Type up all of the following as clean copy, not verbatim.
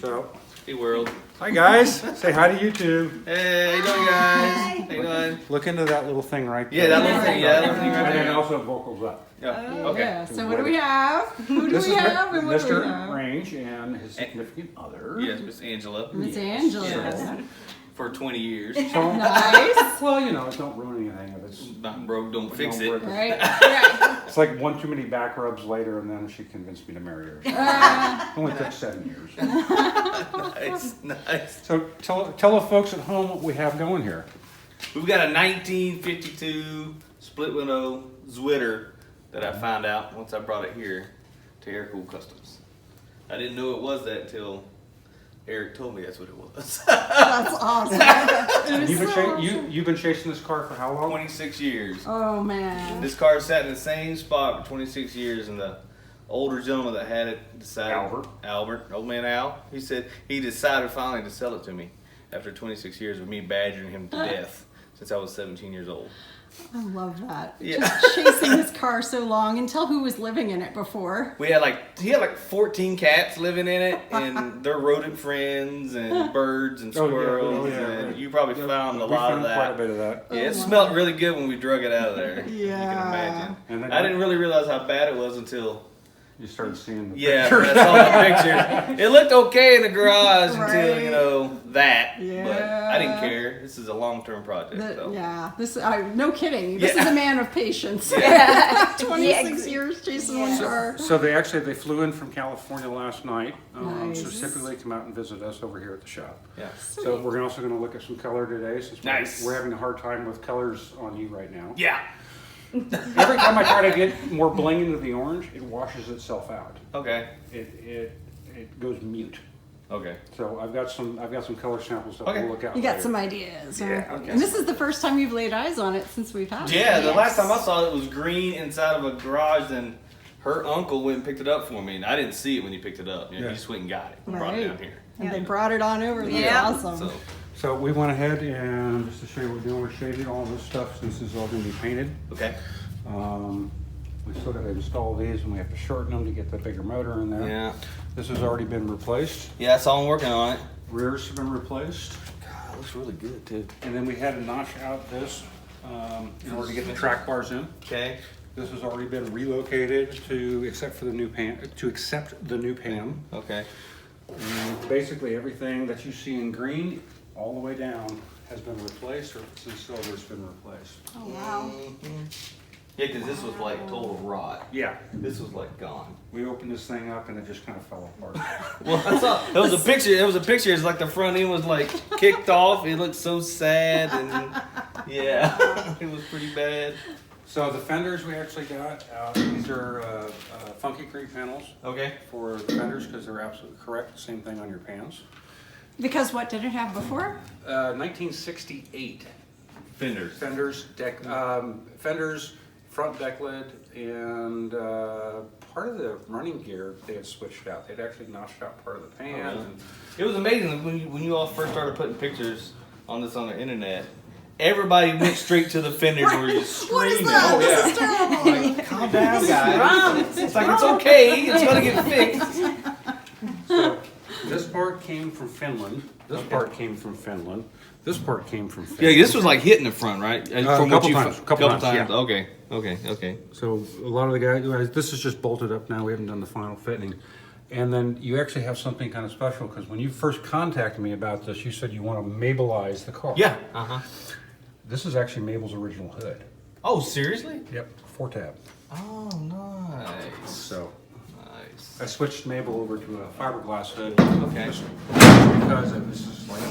So, Hey world. hi guys. Say hi to YouTube. Hey, how you doing, guys? How you doing? Look into that little thing right there. Yeah, that little thing. Yeah, that little thing right And then there. also vocals up. Yeah. Oh, Okay. yeah. So what do we have? Who do This we is have and what do we Mr. have? Range and his significant other. Yes, Miss Angela. Miss Angela. Yes. For 20 years. So, Nice. well, you know, don't ruin anything if it's Not broke, don't fix it. break Right. Right. It's like one too many back rubs later, and then she convinced me to marry her. It only took 7 years. Nice, nice. So tell the folks at home what we have going here. We've got a 1952 split window Zwitter that I found out once I brought it here to Airkooled Kustoms. I didn't know it was that until Eric told me that's what it was. That's awesome. It is so You've been chasing this car for how long? 26 years. Oh man. This car sat in the same spot for 26 years, and the older gentleman that had it decided, Albert, old man Al, he said he decided finally to sell it to me after 26 years of me badgering him to death since I was 17 years old. I love that. Yeah. Just chasing this car so long and tell who was living in it before. He had like 14 cats living in it, and their rodent friends and birds and squirrels. And you probably found a lot of that. Quite a bit of that. Yeah, it smelled really good when we drug it out of there. You Yeah. can imagine. And then I didn't really realize how bad it was until You started seeing the yeah, pictures. I saw the pictures. It looked okay in the garage until Right. you know that. But Yeah. I didn't care. This is a long-term project. So. Yeah, this no kidding. This Yeah. is a man of patience. Yeah. 26 years chasing one car. So they flew in from California last night. Nice. So typically come out and visit us over here at the shop. Yeah. So we're also going to look at some color today since Nice. we're having a hard time with colors on you right now. Yeah. Every time I try to get more bling into the orange, it washes itself out. Okay. It goes mute. Okay. So I've got some color samples that Okay. we'll look at. You got later. some ideas. Huh? Yeah, okay. And this is the first time you've laid eyes on it since we've had it. Yeah, the last time I saw it was green inside of a garage, and her uncle went and picked it up for me, and I didn't see it when he picked it up. You know, Yeah. He just went and got it and brought it Right. down here. And they brought it on over. That's Yeah. awesome. So, So we went ahead and just to show you what we're doing, we're shading all this stuff since this is all going to be painted. okay. We still got to install these and we have to shorten them to get the bigger motor in there. Yeah. This has already been replaced. Yeah, I saw him working on it. Rears have been replaced. God, it looks really good too. And then we had to notch out this in order to get the track bars in. Okay. This has already been relocated to accept the new pan. Okay. And basically everything that you see in green all the way down has been replaced, or if it's in silver, it's been replaced. Oh wow. Yeah, because this was like total rot. Yeah. This was like gone. We opened this thing up and it just kind of fell apart. Well, I saw it was a picture. It was a picture. It's like the front end was like kicked off. It looked so sad, and yeah, it was pretty bad. So the fenders we actually got, these are funky cream panels Okay. for the fenders because they're absolutely correct. Same thing on your pans. Because what did it have before? 1968 Fenders. fenders, front deck lid, and part of the running gear they had switched out. They'd actually notched out part of the pan. Oh, really? And It was amazing when you all first started putting pictures on this on the internet. Everybody went straight to the fenders and were just What is screaming. that? Oh, This yeah. is terrible. Like, calm down, guys. It's like it's okay. It's gonna get fixed. so this part came from Finland. This part came from Finland. This part came from Finland. Yeah, this was like hitting the front, right? Couple times, yeah. Okay. So a lot of the guys, this is just bolted up now. We haven't done the final fitting. And then you actually have something kind of special because when you first contacted me about this, you said you want to Mabelize the car. Yeah. This is actually Mabel's original hood. Oh, seriously? Yep, 4-tab. Oh, nice. So Nice. I switched Mabel over to a fiberglass hood. Okay. Because this is like,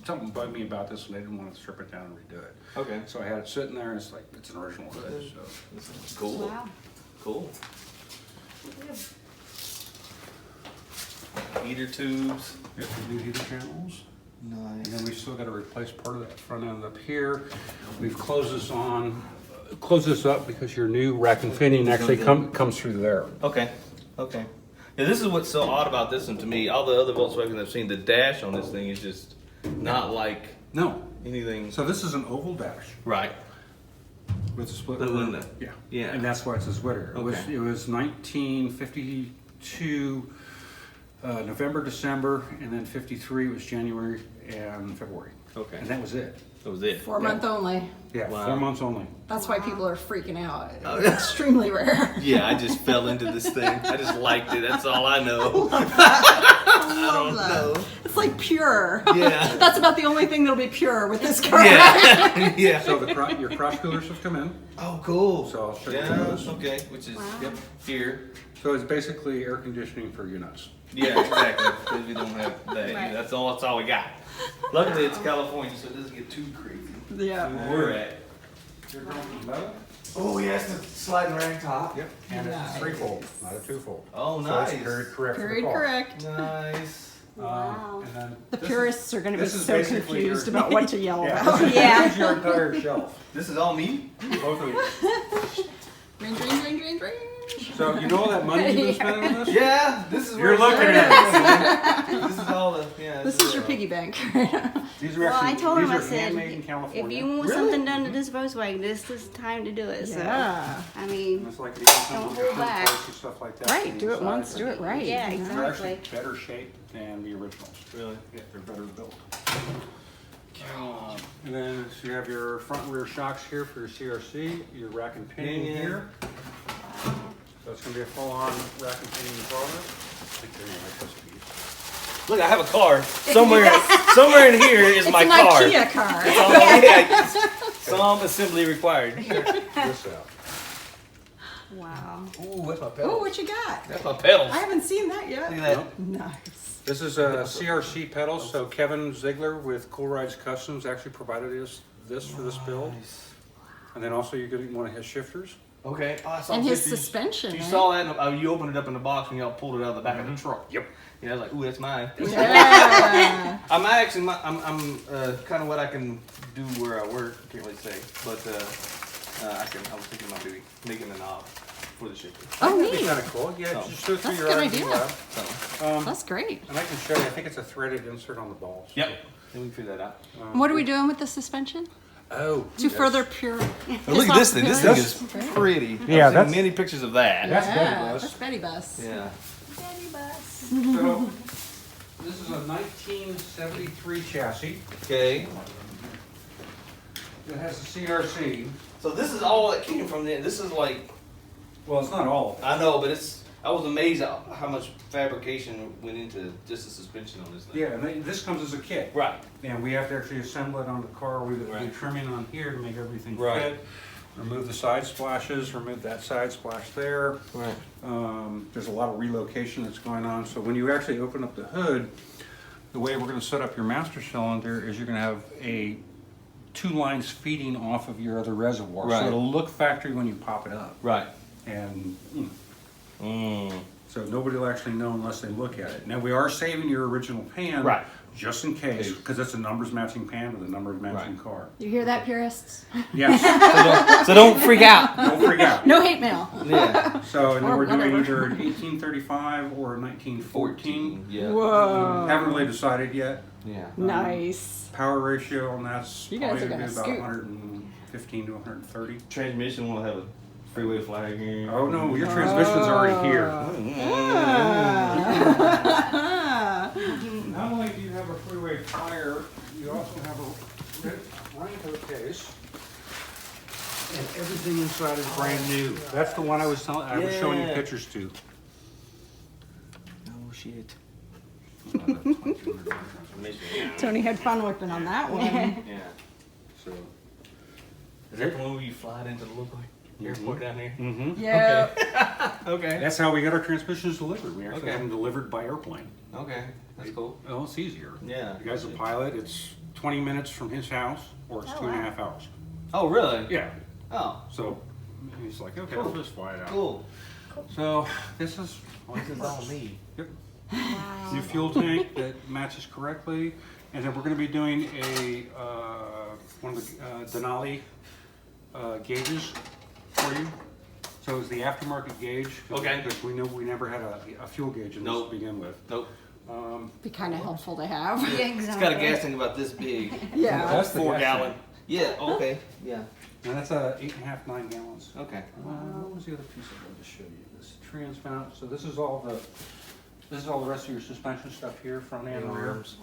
something bugged me about this and I didn't want to strip it down and redo it. Okay. So I had it sitting there and it's like, it's an original hood. So This is cool. Wow. Cool. Heater tubes. we have some new heater channels. And Nice. then we've still got to replace part of that front end up here. We've closed this up because your new rack and fitting actually comes through there. Okay. Okay. Yeah, this is what's so odd about this one to me. All the other Volkswagens I've seen, the dash on this thing is just not like No. anything. So this is an oval dash Right. with a split The rear. window. Yeah. Yeah. And that's why it's a Zwitter. Okay. It was 1952 November, December, and then 53 was January and February. Okay. And that was it. That was it. 4 month only. Yeah, Wow. 4 months only. That's why people are freaking out. Oh, It's yeah. extremely rare. Yeah, I just fell into this thing. I just liked it. That's all I know. I don't know. It's like pure. Yeah. That's about the only thing that'll be pure with this car. Yeah. Yeah. So your crotch coolers have come in. Oh, cool. So I'll show you Yeah. those. Okay. Which is Wow. here. So it's basically air conditioning for your nuts. Yeah, exactly. Because we don't have that. Right. That's all we got. Luckily, it's California, so it doesn't get too crazy. Yeah. Where we're at. You're going from metal? Oh, yes, the sliding rag top. Yep. And it's Nice. a 3-fold, not a 2-fold. Oh, So nice. it's period correct for the Period car. correct. Nice. Wow. And then The this purists are going to be this is so basically your- confused about what to yell Yeah, about. this is, Yeah. this is your entire shelf. This is all me? Both of you. Range, range, range, range, range. So you know all that money you've been spending on this? Yeah, this is where You're it looking started. at it. This is all the, yeah. This is your piggy bank. These are Well, I actually told him, these I are said, handmade in if California. you want Really? something done to this Volkswagen, this is time to do it. So, Yeah. I mean, It's like Don't some hold back. and stuff like that. Right. Do it Inside. once, do it right. Yeah, you know? They're actually exactly. better shape than the originals. Really? Yeah, they're better built. And then so you have your front and rear shocks here for your CRC, your rack and pinion Yeah. here. So it's going to be a full-on rack and pinion car. I think they're like this piece. Look, I have a car. Somewhere in here is It's my an car. IKEA car. Oh, yeah. Some assembly required. This out. wow. Ooh, that's my Oh, pedals. what you got? That's my pedals. I haven't seen that Look at yet. that. Nice. This is a CRC pedals. So Kevin Ziegler with CoolRydes Kustoms actually provided us this for this build. Nice. And then also you're going to want to his shifters. Okay. Oh, I saw And his pictures. suspension. You right? saw that? You opened it up in the box and y'all pulled it out of the back of the truck. Yep. Yeah, I was like, ooh, that's mine. Yeah. I'm actually, I'm kind of what I can do where I work. Can't really say, but I was thinking about maybe making a knob for the shifter. Oh, That'd be neat. kind of cool. Yeah, Oh. just go through That's your a good R&D idea. lab. So, That's great. And I can show you. I think it's a threaded insert on the balls. yep. Then we can figure that out. What are we doing with the suspension? Oh. To yes. further pure. Look at this thing. This thing is Very- pretty. Yeah, I've seen that's- many pictures of that. That's Yeah, Betty Bus. that's Betty Bus. Yeah. Daddy bus. So, this is a 1973 chassis. Okay. It has a CRC. So this is all that came from there. This is like, Well, it's not all. I know, but I was amazed at how much fabrication went into just the suspension on this thing. Yeah, and this comes as a kit. Right. And we have to actually assemble it on the car with the Right. trimming on here to make everything Right. fit. Remove the side splashes, remove that side splash there. Right. There's a lot of relocation that's going on. So when you actually open up the hood, the way we're going to set up your master cylinder is you're going to have two lines feeding off of your other reservoir. Right. So it'll look factory when you pop it up. Right. And Mm. so nobody will actually know unless they look at it. Now we are saving your original pan, Right. just in case, because it's a numbers matching pan with a numbers matching Right. car. You hear that, purists? Yes, So don't freak out. don't freak out. No hate mail. Yeah. So and then Or we're doing whatever. either an 1835 or a 1914. Yeah. Whoa. Haven't really decided yet. Yeah. Nice. Power ratio on that's You guys probably are gonna be gonna about scoot. 115 to 130. Transmission will have a freeway flag here. Oh no, your transmission's already here. Ah. Not only do you have a freeway tire, you also have a raincoat case. And everything inside is brand new. That's the one I was showing you Yeah. pictures to. Oh shit. Tony had fun working on that one. Yeah. So. Is that the one where you fly it into the local airport down there? Mm-hmm. Yeah. Okay. That's how we got our transmissions delivered. We actually Okay. have them delivered by airplane. Okay. That's cool. Well, it's easier. Yeah. The guy's a pilot. It's 20 minutes from his house, or it's Oh, 2.5 hours. Oh really? Yeah. Oh. So he's like, okay, I'll just fly it out. Cool. So this is This is all me. Yep. Wow. New fuel tank that matches correctly, and then we're going to be doing a one of the Denali gauges for you. So it's the aftermarket gauge. Okay. Because we know we never had a fuel gauge in this Nope. to begin with. Nope. Be kind of helpful to have. Yeah, It's exactly. got a gas tank about this big. Yeah. That's the 4 gas gallon. tank. Yeah. Okay. Yeah. And that's 8.5, 9 gallons. Okay. What was the other piece I wanted to show you? This trans mount. So this is all the This is all the rest of your suspension stuff here, front and rear. Arms.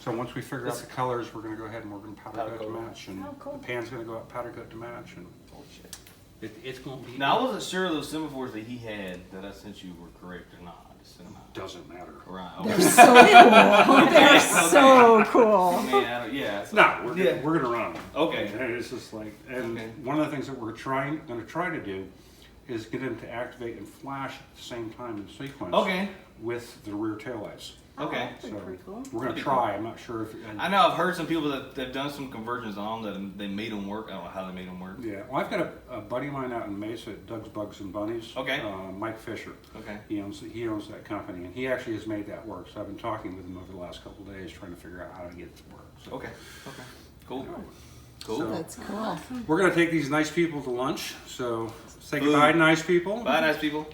So once we figure out the colors, we're gonna go ahead and we're gonna powder Powder coat to coat. match, and Oh, cool. the pan's gonna go up powder coat to match, and Oh shit. it's gonna be. Now I wasn't sure those semaphores that he had that I sent you were correct or not. I just sent them out. Doesn't matter. Right. They're Okay. so cool. They're so cool. I mean, I don't, yeah. So, No, we're, yeah. we're gonna run them. Okay. And it's just like, and Okay. one of the things that we're gonna try to do is get them to activate and flash at the same time in sequence. Okay. With the rear taillights. Okay. Oh, So pretty cool. we're gonna That'd be try. I'm not sure if. I know I've heard some people that they've done some conversions on them that they made them work. I don't know how they made them work. Yeah, well, I've got a buddy of mine out in Mesa at Doug's Bugs and Bunnies. Okay. Mike Fisher. Okay. He owns that company, and he actually has made that work. So I've been talking with him over the last couple of days, trying to figure out how to get it to work. So, Okay. Okay. Cool. anyway. Cool. So- That's cool. We're gonna take these nice people to lunch. So say Boom. goodbye, nice people. Bye, nice people.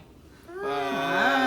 Bye.